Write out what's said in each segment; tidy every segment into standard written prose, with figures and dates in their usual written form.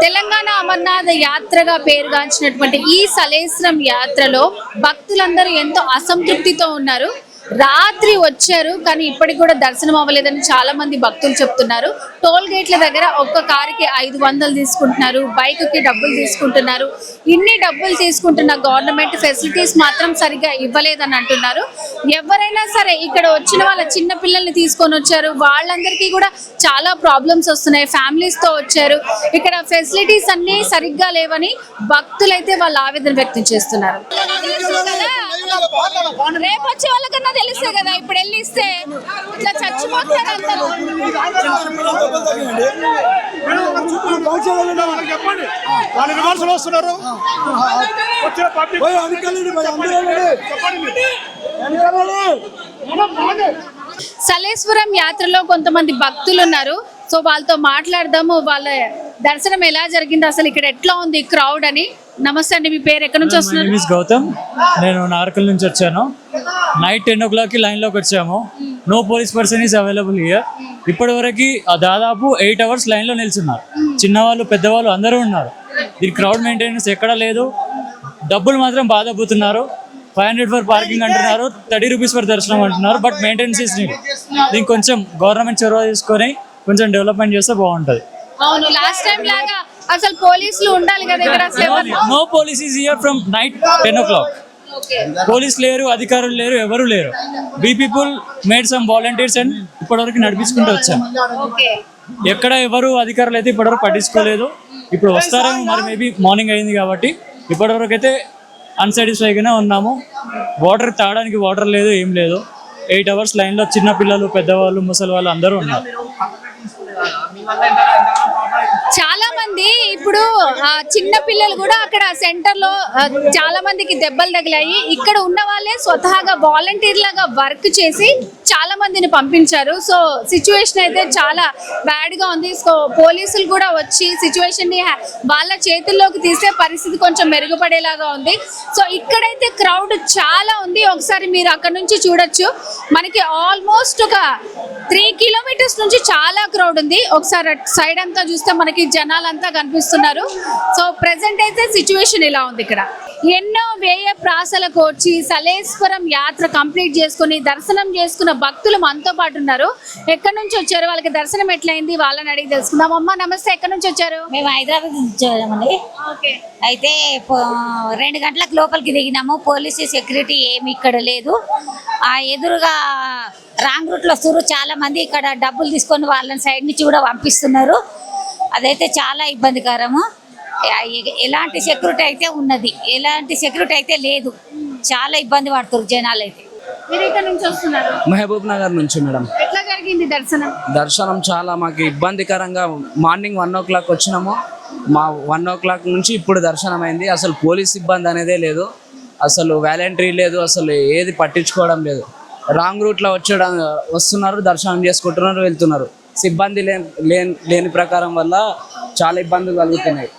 తెలంగాణ అమర్నాథ్ యాత్రగా పేరుగాంచినటువంటి ఈ సలేశ్వరం యాత్రలో భక్తులందరూ ఎంతో అసంతృప్తితో ఉన్నారు. రాత్రి వచ్చారు కానీ ఇప్పటికి కూడా దర్శనం అవ్వలేదని చాలా మంది భక్తులు చెప్తున్నారు. టోల్ గేట్ల దగ్గర ఒక్క కారుకి 500 తీసుకుంటున్నారు, బైక్కి డబ్బులు తీసుకుంటున్నారు. ఇన్ని డబ్బులు తీసుకుంటున్న గవర్నమెంట్ ఫెసిలిటీస్ మాత్రం సరిగ్గా ఇవ్వలేదని అంటున్నారు. ఎవరైనా సరే ఇక్కడ వచ్చిన వాళ్ళ చిన్న పిల్లల్ని తీసుకొని వచ్చారు, వాళ్ళందరికీ కూడా చాలా ప్రాబ్లమ్స్ వస్తున్నాయి. ఫ్యామిలీస్తో వచ్చారు, ఇక్కడ ఫెసిలిటీస్ అన్నీ సరిగ్గా లేవని భక్తులైతే వాళ్ళ ఆవేదన వ్యక్తం చేస్తున్నారు. రేపు వచ్చే వాళ్ళకన్నా తెలుస్తే కదా, ఇప్పుడు వెళ్ళి ఇస్తే ఇట్లా చచ్చిపోతారు అందరూ. సలేశ్వరం యాత్రలో కొంతమంది భక్తులు ఉన్నారు. సో వాళ్ళతో మాట్లాడదాము, వాళ్ళ దర్శనం ఎలా జరిగింది, అసలు ఇక్కడ ఎట్లా ఉంది క్రౌడ్ అని. నమస్తే అండి, మీ పేరు, ఎక్కడి నుంచి వస్తున్నారు? గౌతమ్, నేను నార్కల్ నుంచి వచ్చాను. నైట్ 10 o'clock లైన్లోకి వచ్చాము. No police person is available here. ఇప్పటి వరకు దాదాపు 8 hours లైన్లో నిల్చున్నారు. చిన్నవాళ్ళు పెద్దవాళ్ళు అందరూ ఉన్నారు. దీని క్రౌడ్ మెయింటెనెన్స్ ఎక్కడా లేదు. డబ్బులు మాత్రం బాధపోతున్నారు. 500 ఫర్ పార్కింగ్ అంటున్నారు, 30 rupees ఫర్ దర్శనం అంటున్నారు. But maintenance is need. దీనికి కొంచెం గవర్నమెంట్ చొరవ తీసుకొని కొంచెం డెవలప్మెంట్ చేస్తే బాగుంటుంది. అవును, లాస్ట్ టైం లాగా అసలు పోలీసులు ఉండాలి కదా ఇక్కడ. No police is here from night 10 o'clock. Police లేరు, అధికారులు లేరు, ఎవరు లేరు. We people made some volunteers and ఇప్పటివరకు నడిపించుకుంటూ వచ్చాం. ఎక్కడ ఎవరు అధికారులు అయితే ఇప్పటివరకు పట్టించుకోలేదు. ఇప్పుడు వస్తారేమో మరి, మేబీ మార్నింగ్ అయింది కాబట్టి. ఇప్పటివరకు అయితే అన్సాటిస్ఫైగానే ఉన్నాము. వాటర్ తాగడానికి వాటర్ లేదు, ఏం లేదు. 8 hours లైన్లో చిన్న పిల్లలు, పెద్దవాళ్ళు, ముసలి వాళ్ళు అందరూ ఉన్నారు. చాలా మంది ఇప్పుడు చిన్న పిల్లలు కూడా అక్కడ సెంటర్ లో చాలా మందికి దెబ్బలు తగిలాయి. ఇక్కడ ఉన్న వాళ్ళే స్వతహాగా వాలంటీర్ లాగా వర్క్ చేసి చాలా మందిని పంపించారు. సో సిచ్యువేషన్ అయితే చాలా బ్యాడ్ గా ఉంది. సో పోలీసులు కూడా వచ్చి సిచ్యువేషన్ ని వాళ్ళ చేతుల్లోకి తీసే పరిస్థితి కొంచెం మెరుగుపడేలాగా ఉంది. సో ఇక్కడైతే క్రౌడ్ చాలా ఉంది. ఒకసారి మీరు అక్కడ నుంచి చూడొచ్చు. మనకి ఆల్మోస్ట్ ఒక 3 kilometers నుంచి చాలా క్రౌడ్ ఉంది. ఒకసారి సైడ్ అంతా చూస్తే మనకి జనాలంతా కనిపిస్తున్నారు. సో ప్రెసెంట్ అయితే సిచ్యువేషన్ ఇలా ఉంది. ఇక్కడ ఎన్నో వ్యయ ప్రాసలకు వచ్చి సలేశ్వరం యాత్ర కంప్లీట్ చేసుకుని దర్శనం చేసుకున్న భక్తులు మనతో పాటు ఉన్నారు. ఎక్కడి నుంచి వచ్చారు, వాళ్ళకి దర్శనం ఎట్లయింది, వాళ్ళని అడిగి తెలుసుకుందాం. అమ్మ నమస్తే, ఎక్కడి నుంచి వచ్చారు? మేము హైదరాబాద్ నుంచి వచ్చామండి. అయితే 2 గంటలకు లోపలికి దిగినాము. పోలీసు సెక్యూరిటీ ఏమి ఇక్కడ లేదు. ఆ ఎదురుగా రాంగ్ రూట్లో వస్తారు చాలా మంది. ఇక్కడ డబ్బులు తీసుకొని వాళ్ళని సైడ్ నుంచి కూడా పంపిస్తున్నారు. అదైతే చాలా ఇబ్బందికరము. ఎలాంటి సెక్యూరిటీ అయితే ఉన్నది, ఎలాంటి సెక్యూరిటీ అయితే లేదు. చాలా ఇబ్బంది పడుతున్నారు జనాలు అయితే. మీరు ఇక్కడ నుంచి వస్తున్నారు? మహబూబ్ నగర్ నుంచి మేడం. ఎట్లా జరిగింది దర్శనం? దర్శనం చాలా మాకు ఇబ్బందికరంగా. మార్నింగ్ 1 o'clock వచ్చినాము. మా 1 o'clock నుంచి ఇప్పుడు దర్శనం అయింది. అసలు పోలీస్ ఇబ్బంది అనేదే లేదు, అసలు వాలంటరీ లేదు, అసలు ఏది పట్టించుకోవడం లేదు. రాంగ్ రూట్లో వస్తున్నారు, దర్శనం చేసుకుంటున్నారు, వెళ్తున్నారు. సిబ్బంది లేని ప్రకారం వల్ల చాలా ఇబ్బందులు కలుగుతున్నాయి.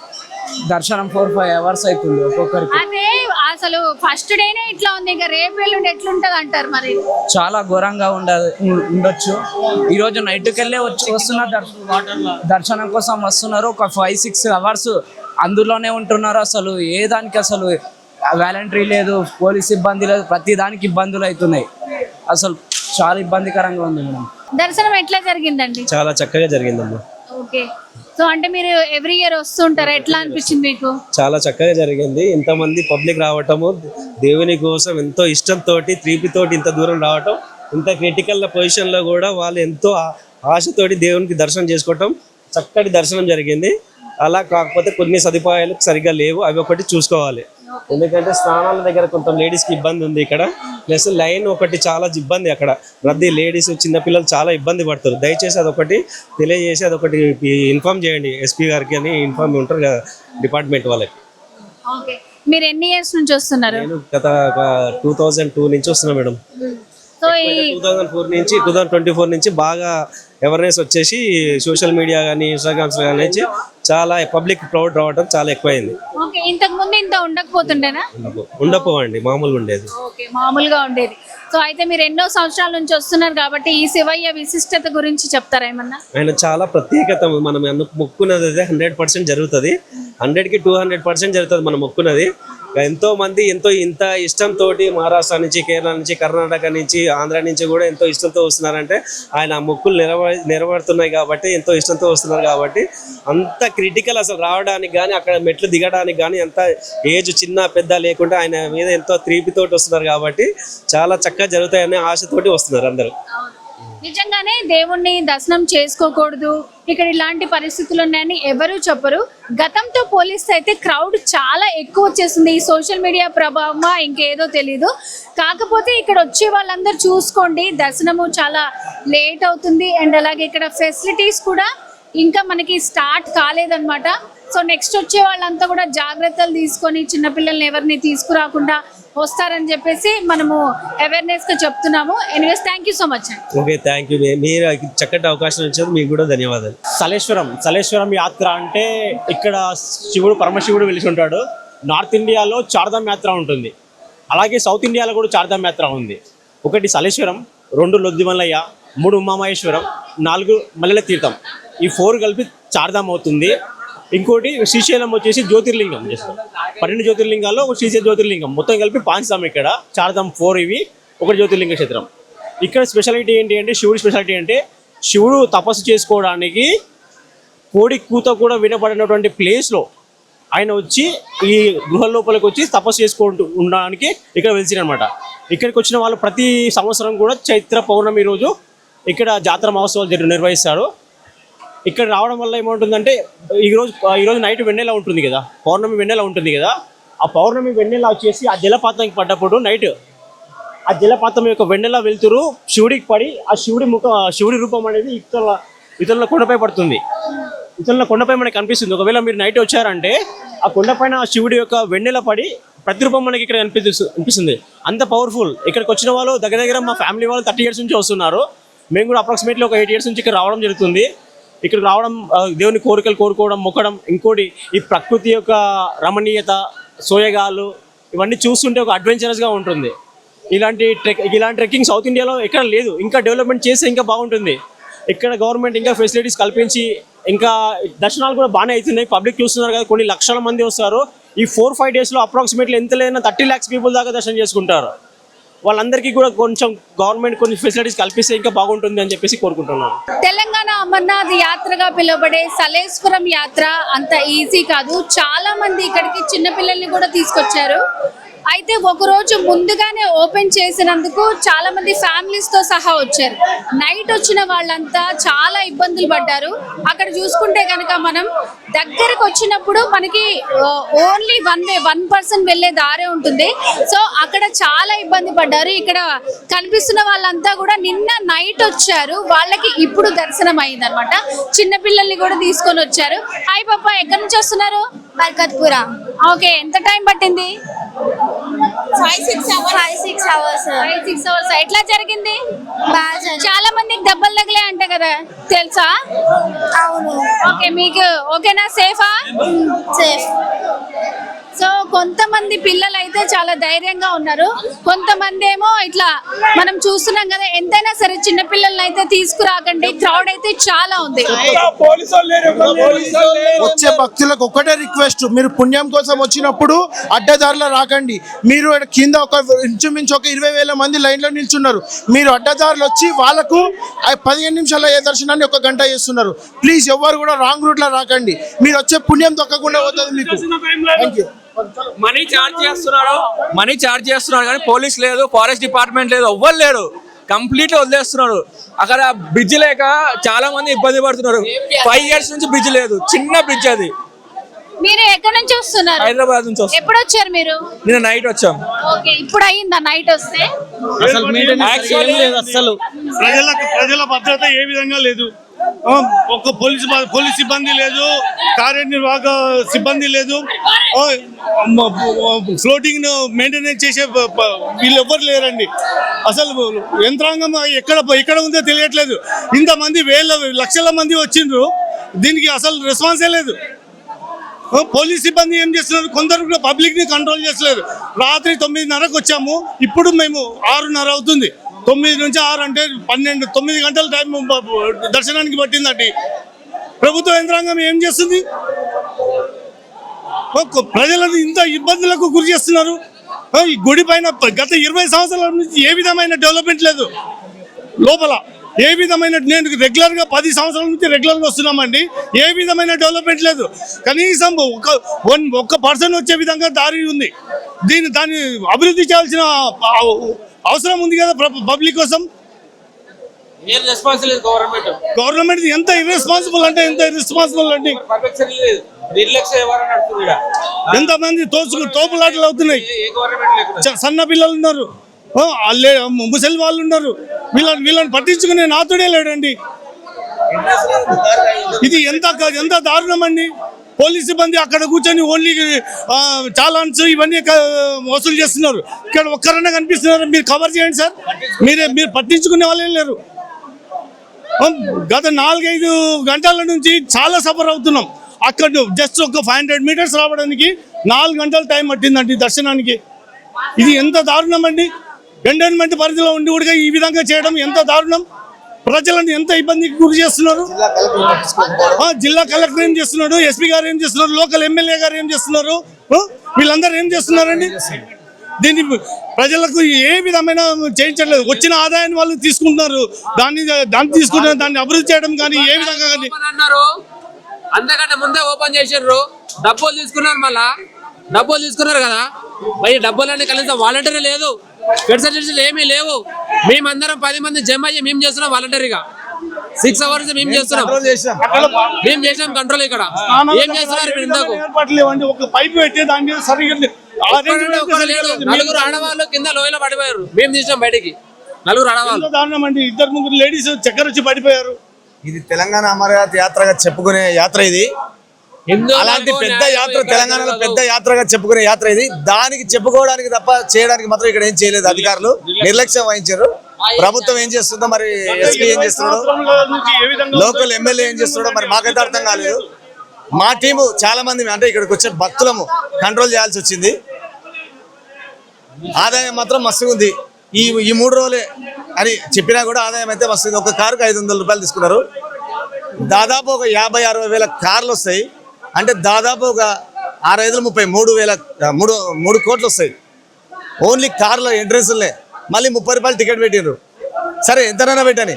దర్శనం 4-5 hours అవుతుంది ఒక్కొక్కరికి. అదే అసలు ఫస్ట్ డేనే ఇట్లా ఉంది, ఇంకా రేపు ఎల్లుండి ఎట్లుంటది అంటారు మరి? చాలా ఘోరంగా ఉండొచ్చు. ఈరోజు నైట్కి వెళ్ళే వస్తున్నారు, దర్శనం కోసం వస్తున్నారు. ఒక 5-6 hours అందులోనే ఉంటున్నారు. అసలు ఏ దానికి అసలు వాలంటరీ లేదు, పోలీస్ ఇబ్బంది లేదు, ప్రతి దానికి ఇబ్బందులు అవుతున్నాయి. అసలు చాలా ఇబ్బందికరంగా ఉంది మేడం. దర్శనం ఎట్లా జరిగిందండి? చాలా చక్కగా జరిగిందమ్మా. ఓకే, సో అంటే మీరు ఎవ్రీ ఇయర్ వస్తుంటారా? ఎట్లా అనిపించింది మీకు? చాలా చక్కగా జరిగింది. ఇంతమంది పబ్లిక్ రావటము, దేవుని కోసం ఎంతో ఇష్టంతో, త్రీపితోటి ఇంత దూరం రావటం, ఇంత క్రిటికల్ పొజిషన్లో కూడా వాళ్ళు ఎంతో ఆశతోటి దేవునికి దర్శనం చేసుకోవటం, చక్కటి దర్శనం జరిగింది. అలా కాకపోతే కొన్ని సదుపాయాలు సరిగ్గా లేవు, అవి ఒకటి చూసుకోవాలి. ఎందుకంటే స్నానాల దగ్గర కొంత లేడీస్కి ఇబ్బంది ఉంది ఇక్కడ. ప్లస్ లైన్ ఒకటి చాలా ఇబ్బంది, అక్కడ రద్దీ, లేడీస్ చిన్నపిల్లలు చాలా ఇబ్బంది పడతారు. దయచేసి అదొకటి తెలియజేసి అదొకటి ఇన్ఫార్మ్ చేయండి ఎస్పీ గారికి అని ఇన్ఫార్మ్ ఉంటారు కదా డిపార్ట్మెంట్ వాళ్ళకి. మీరు ఎన్ని ఇయర్స్ నుంచి వస్తున్నారు? నేను గత 2002 నుంచి వస్తున్నా మేడం. సో 2004 నుంచి 2024 నుంచి బాగా అవేర్నెస్ వచ్చేసి సోషల్ మీడియా కానీ ఇన్స్టాగ్రామ్స్ కానీ చాలా పబ్లిక్ క్రౌడ్ రావడం చాలా ఎక్కువైంది. ఓకే, ఓకే, ఇంతకు ముందు ఇంత ఉండకపోతుండేనా? ఉండపోవండి, మామూలుగా ఉండేది. ఓకే, మామూలుగా ఉండేది. సో అయితే మీరు ఎన్నో సంవత్సరాల నుంచి వస్తున్నారు కాబట్టి ఈ శివయ్య విశిష్టత గురించి చెప్తారా ఏమన్నా? ఆయన చాలా ప్రత్యేకత. మనం మొక్కున్నది అదే 100% జరుగుతుంది. 100కి 200% జరుగుతుంది మనం మొక్కున్నది. ఎంతో మంది ఇంత ఇష్టంతో మహారాష్ట్ర నుంచి, కేరళ నుంచి, కర్ణాటక నుంచి, ఆంధ్ర నుంచి కూడా ఎంతో ఇష్టంతో వస్తున్నారంటే ఆయన మొక్కులు నెరవేరుతున్నాయి కాబట్టి ఎంతో ఇష్టంతో వస్తున్నారు కాబట్టి అంత క్రిటికల్ అసలు రావడానికి కానీ అక్కడ మెట్లు దిగడానికి కానీ అంత ఏజ్ చిన్న పెద్ద లేకుండా ఆయన మీద ఎంతో త్రీపితోటి వస్తున్నారు కాబట్టి చాలా చక్కగా జరుగుతాయనే ఆశతోటి వస్తున్నారు అందరూ. నిజంగానే దేవుణ్ణి దర్శనం చేసుకోకూడదు, ఇక్కడ ఇలాంటి పరిస్థితులు ఉన్నాయని ఎవరు చెప్పరు. గతంతో పోలిస్తే అయితే క్రౌడ్ చాలా ఎక్కువ వచ్చేసింది. ఈ సోషల్ మీడియా ప్రభావమా ఇంకేదో తెలీదు. కాకపోతే ఇక్కడ వచ్చే వాళ్ళందరూ చూసుకోండి, దర్శనము చాలా లేట్ అవుతుంది. అండ్ అలాగే ఇక్కడ ఫెసిలిటీస్ కూడా ఇంకా మనకి స్టార్ట్ కాలేదన్నమాట. సో నెక్స్ట్ వచ్చే వాళ్ళంతా కూడా జాగ్రత్తలు తీసుకొని చిన్నపిల్లల్ని ఎవరిని తీసుకురాకుండా వస్తారని చెప్పేసి మనము అవేర్నెస్ గా చెప్తున్నాము. Anyways thank you so much అండి. Okay, thank you. మీరు చక్కటి అవకాశం ఇచ్చారు, మీకు కూడా ధన్యవాదాలు. సలేశ్వరం యాత్ర అంటే ఇక్కడ శివుడు పరమశివుడు వెలిసి ఉంటాడు. నార్త్ ఇండియాలో చార్ధామ్ యాత్ర ఉంటుంది, అలాగే సౌత్ ఇండియాలో కూడా చార్ధామ్ యాత్ర ఉంది. 1 సలేశ్వరం, 2 లొద్దిమల్లయ్య, 3 ఉమామహేశ్వరం, 4 మల్లెల తీర్థం. ఈ 4 కలిపి చార్ధామ్ అవుతుంది. ఇంకోటి శ్రీశైలం వచ్చేసి జ్యోతిర్లింగం చేస్తాం. 12 జ్యోతిర్లింగాల్లో ఒక శ్రీశైల జ్యోతిర్లింగం, మొత్తం కలిపి 5 ఇక్కడ చార్ధామ్ 4 ఇవి, 1 జ్యోతిర్లింగ క్షేత్రం. ఇక్కడ స్పెషాలిటీ ఏంటి అంటే శివుడి స్పెషాలిటీ అంటే శివుడు తపస్సు చేసుకోవడానికి కోడి కూత కూడా వినపడినటువంటి ప్లేస్లో ఆయన వచ్చి ఈ గృహ లోపలికి వచ్చి తపస్సు చేసుకుంటూ ఉండడానికి ఇక్కడ వెలిసినమాట. ఇక్కడికి వచ్చిన వాళ్ళు ప్రతి సంవత్సరం కూడా చైత్ర పౌర్ణమి రోజు ఇక్కడ జాతర మహోత్సవాలు నిర్వహిస్తారు. ఇక్కడ రావడం వల్ల ఏమవుతుందంటే ఈరోజు నైట్ వెన్నెల ఉంటుంది కదా, పౌర్ణమి వెన్నెల ఉంటుంది కదా, ఆ పౌర్ణమి వెన్నెల వచ్చేసి ఆ జలపాతంకి పడ్డప్పుడు నైట్ ఆ జలపాతం యొక్క వెన్నెల వెళ్తురు శివుడికి పడి ఆ శివుడి రూపం అనేది ఇతరుల కొండపై పడుతుంది. ఇతరుల కొండపై మనకి కనిపిస్తుంది. ఒకవేళ మీరు నైట్ వచ్చారంటే ఆ కొండపైన శివుడి యొక్క వెన్నెల పడి ప్రతిరూపం మనకి ఇక్కడ అనిపిస్తుంది. అంత పవర్ఫుల్. ఇక్కడికి వచ్చిన వాళ్ళు దగ్గర మా ఫ్యామిలీ వాళ్ళు 30 years నుంచి వస్తున్నారు. మేము కూడా అప్రాక్సిమేట్లీ ఒక 8 years నుంచి ఇక్కడ రావడం జరుగుతుంది. ఇక్కడ రావడం దేవుని కోరికలు కోరుకోవడం, మొక్కడం, ఇంకోటి ఈ ప్రకృతి యొక్క రమణీయత, సోయగాలు ఇవన్నీ చూస్తుంటే ఒక అడ్వెంచరస్గా ఉంటుంది. ఇలాంటి ట్రెక్కింగ్ సౌత్ ఇండియాలో ఎక్కడ లేదు. ఇంకా డెవలప్మెంట్ చేస్తే ఇంకా బాగుంటుంది. ఇక్కడ గవర్నమెంట్ ఇంకా ఫెసిలిటీస్ కల్పించి ఇంకా దర్శనాలు కూడా బాగానే అవుతున్నాయి. పబ్లిక్ చూస్తున్నారు కదా, కొన్ని లక్షల మంది వస్తారు. ఈ 4-5 daysలో అప్రాక్సిమేట్లీ ఎంత లేదన్నా 30 lakhs people దాకా దర్శనం చేసుకుంటారు. వాళ్ళందరికీ కూడా కొంచెం గవర్నమెంట్ కొన్ని ఫెసిలిటీస్ కల్పిస్తే ఇంకా బాగుంటుంది అని చెప్పేసి కోరుకుంటున్నాను. తెలంగాణ అమర్నాథ్ యాత్రగా పిలువబడే సలేశ్వరం యాత్ర అంత ఈజీ కాదు. చాలా మంది ఇక్కడికి చిన్నపిల్లల్ని కూడా తీసుకొచ్చారు. అయితే ఒక రోజు ముందుగానే ఓపెన్ చేసినందుకు చాలా మంది ఫ్యామిలీస్ తో సహా వచ్చారు. నైట్ వచ్చిన వాళ్ళంతా చాలా ఇబ్బందులు పడ్డారు. అక్కడ చూసుకుంటే కనుక మనం దగ్గరకు వచ్చినప్పుడు మనకి ఓన్లీ 1 person వెళ్ళే దారే ఉంటుంది. సో అక్కడ చాలా ఇబ్బంది పడ్డారు. ఇక్కడ కనిపిస్తున్న వాళ్ళంతా కూడా నిన్న నైట్ వచ్చారు, వాళ్ళకి ఇప్పుడు దర్శనం అయింది అనమాట. చిన్నపిల్లల్ని కూడా తీసుకొని వచ్చారు. హాయ్ పాప, ఎక్కడి నుంచి వస్తున్నారు? బర్కత్పుర. ఓకే, ఎంత టైం పట్టింది? 5-6 hours. 5-6 hours. ఎట్లా జరిగింది? బాగా చాలా మందికి దెబ్బలు తగిలే అంట కదా, తెలుసా? అవును. ఓకే, మీకు ఓకేనా? సేఫా? సేఫ్. సో కొంతమంది పిల్లలు అయితే చాలా ధైర్యంగా ఉన్నారు, కొంతమంది ఏమో ఇట్లా మనం చూస్తున్నాం కదా. ఎంతైనా సరే చిన్న పిల్లల్ని అయితే తీసుకురాకండి, క్రౌడ్ అయితే చాలా ఉంది. వచ్చే భక్తులకు ఒకటే రిక్వెస్ట్, మీరు పుణ్యం కోసం వచ్చినప్పుడు అడ్డదారిలో రాకండి. మీరు కింద ఇంచుమించు ఒక 20,000 మంది లైన్లో నిల్చున్నారు. మీరు అడ్డదారులు వచ్చి వాళ్ళకు 15 నిమిషాల ఏ దర్శనాన్ని 1 గంట చేస్తున్నారు. ప్లీజ్ ఎవరు కూడా రాంగ్ రూట్లో రాకండి. మీరు వచ్చే పుణ్యం దొక్కకుండా పోతుంది మీకు. Thank you. మనీ చార్జ్ చేస్తున్నారు కానీ పోలీస్ లేదు, ఫారెస్ట్ డిపార్ట్మెంట్ లేదు, ఎవ్వరు లేరు. కంప్లీట్ వదిలేస్తున్నారు. అక్కడ బ్రిడ్జ్ లేక చాలా మంది ఇబ్బంది పడుతున్నారు. 5 years నుంచి బ్రిడ్జ్ లేదు, చిన్న బ్రిడ్జ్ అది. మీరు ఎక్కడి నుంచి వస్తున్నారు? హైదరాబాద్ నుంచి వస్తున్నారు. ఎప్పుడు వచ్చారు మీరు? నిన్న నైట్ వచ్చాం. ఓకే, ఇప్పుడు అయిందా నైట్ వస్తే? అసలు ప్రజల భద్రత ఏ విధంగా లేదు. ఒక పోలీస్ సిబ్బంది లేదు, కార్యనిర్వాహక సిబ్బంది లేదు, ఫ్లోటింగ్ మెయింటెనెన్స్ చేసే వీళ్ళు ఎవ్వరు లేరండి. అసలు యంత్రాంగం ఎక్కడ ఉందో తెలియట్లేదు. ఇంతమంది లక్షల మంది వచ్చిండ్రు, దీనికి అసలు రెస్పాన్సే లేదు. పోలీస్ సిబ్బంది ఏం చేస్తున్నారు, కొందరు పబ్లిక్ ని కంట్రోల్ చేస్తలేరు. రాత్రి 9:30కు వచ్చాము, ఇప్పుడు మేము 6:30 అవుతుంది. 9 నుంచి 6 అంటే 9 గంటల టైం దర్శనానికి పట్టిందండి. ప్రభుత్వ యంత్రాంగం ఏం చేస్తుంది? ప్రజలను ఇంత ఇబ్బందులకు గురి చేస్తున్నారు. ఈ గుడి పైన గత 20 సంవత్సరాల నుంచి ఏ విధమైన డెవలప్మెంట్ లేదు. లోపల ఏ విధమైన, నేను రెగ్యులర్గా 10 సంవత్సరాల నుంచి రెగ్యులర్గా వస్తున్నామండి, ఏ విధమైన డెవలప్మెంట్ లేదు. కనీసం ఒక్క పర్సన్ వచ్చే విధంగా దారి ఉంది. దాన్ని అభివృద్ధి చేయాల్సిన అవసరం ఉంది కదా పబ్లిక్ కోసం. గవర్నమెంట్ ఎంత ఇర్రెస్పాన్సిబుల్ అంటే ఎంత ఇర్రెస్పాన్సిబుల్ అండి. ఎంతమంది తోపులాటలు అవుతున్నాయి. సన్న పిల్లలు ఉన్నారు, ముసలి వాళ్ళు ఉన్నారు, వీళ్ళని పట్టించుకునే నాతుడే లేడండి. ఇది ఎంత దారుణం అండి. పోలీస్ సిబ్బంది అక్కడ కూర్చొని ఓన్లీ చాలాన్స్ ఇవన్నీ వసూలు చేస్తున్నారు. ఇక్కడ ఒక్కరన్నా కనిపిస్తున్నారు, మీరు కవర్ చేయండి సార్. మీరు పట్టించుకునే వాళ్ళే లేరు. గత 4-5 గంటల నుంచి చాలా సఫర్ అవుతున్నాం. అక్కడ జస్ట్ ఒక 500 మీటర్స్ రావడానికి 4 గంటల టైం పట్టిందండి దర్శనానికి. ఇది ఎంత దారుణం అండి. కంటైన్మెంట్ పరిధిలో ఉండి కూడా ఈ విధంగా చేయడం ఎంత దారుణం. ప్రజలను ఎంత ఇబ్బందికి గురి చేస్తున్నారు. జిల్లా కలెక్టర్ ఏం చేస్తున్నాడు, ఎస్పీ గారు ఏం చేస్తున్నారు, లోకల్ ఎమ్మెల్యే గారు ఏం చేస్తున్నారు, వీళ్ళందరూ ఏం చేస్తున్నారండి. దీన్ని ప్రజలకు ఏ విధమైన చేయించట్లేదు. వచ్చిన ఆదాయాన్ని వాళ్ళు తీసుకుంటున్నారు, దాన్ని తీసుకుంటున్నారు, దాన్ని అభివృద్ధి చేయడం కానీ ఏ విధంగా కానీ. అంతకంటే ముందే ఓపెన్ చేసారు, డబ్బులు తీసుకున్నారు. మళ్ళా డబ్బులు తీసుకున్నారు కదా, మరి డబ్బులన్నీ కనీసం వాలంటీర్ లేదు, ఫెసిలిటీలు ఏమీ లేవు. మేమందరం 10 మంది జమ అయ్యి మేము చేస్తున్నాం వాలంటీర్గా. 6 hours మేము చేస్తున్నాం, మేము చేసాం కంట్రోల్. ఇక్కడ ఏం చేస్తున్నారు మీరు? ఇందాక ఒక పైప్ పెట్టి దాన్ని సరిగ్గా నలుగురు ఆడవాళ్ళు కింద లోయలో పడిపోయారు, మేము తీసాం బయటికి. 4 ఆడవాళ్ళు, దారుణం అండి. 2-3 లేడీస్ చక్కెర వచ్చి పడిపోయారు. ఇది తెలంగాణ అమరనాథ్ యాత్రగా చెప్పుకునే యాత్ర. ఇది అలాంటి పెద్ద యాత్ర, తెలంగాణలో పెద్ద యాత్రగా చెప్పుకునే యాత్ర ఇది. దానికి చెప్పుకోవడానికి తప్ప చేయడానికి మాత్రం ఇక్కడ ఏం చేయలేదు. అధికారులు నిర్లక్ష్యం వహించారు. ప్రభుత్వం ఏం చేస్తుందో మరి, ఎస్పీ ఏం చేస్తున్నాడో, లోకల్ ఎమ్మెల్యే ఏం చేస్తున్నాడో మరి మాకైతే అర్థం కాలేదు. మా టీము చాలా మంది అంటే ఇక్కడికి వచ్చే భక్తులము కంట్రోల్ చేయాల్సి వచ్చింది. ఆదాయం మాత్రం మస్తుగా ఉంది. ఈ 3 రోజులే అని చెప్పినా కూడా ఆదాయం అయితే మస్తుంది. ఒక కారుకు 500 రూపాయలు తీసుకున్నారు. దాదాపు ఒక 50-60 వేల కార్లు వస్తాయి. అంటే దాదాపు ఒక 6-5-30 కోట్లు వస్తాయి ఓన్లీ కార్ల ఎంట్రెన్స్లే. మళ్ళీ 30 రూపాయలు టికెట్ పెట్టిండ్రు. సరే ఎంతనైనా పెట్టని,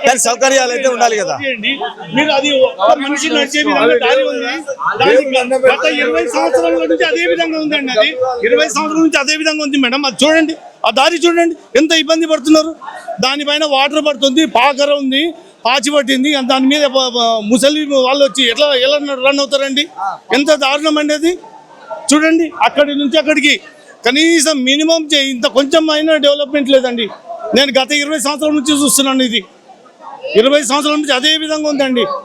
కానీ సౌకర్యాలు అయితే ఉండాలి కదా. మీరు అది మనిషి నడిచే విధంగా దారి ఉంది. గత 20 సంవత్సరాల నుంచి అదే విధంగా ఉందండి. అది 20 సంవత్సరాల నుంచి అదే విధంగా ఉంది మేడం. అది చూడండి, ఆ దారి చూడండి ఎంత ఇబ్బంది పడుతున్నారు. దానిపైన వాటర్ పడుతుంది, పాకర ఉంది, పాచి పట్టింది. దాని మీద ముసలి వాళ్ళు వచ్చి ఎలా రన్ అవుతారండి. ఎంత దారుణం అండి అది. చూడండి అక్కడి నుంచి అక్కడికి కనీసం మినిమం ఇంత కొంచెం అయినా డెవలప్మెంట్ లేదండి. నేను గత 20 సంవత్సరాల నుంచి చూస్తున్నాను. ఇది 20 సంవత్సరాల నుంచి అదే విధంగా ఉందండి.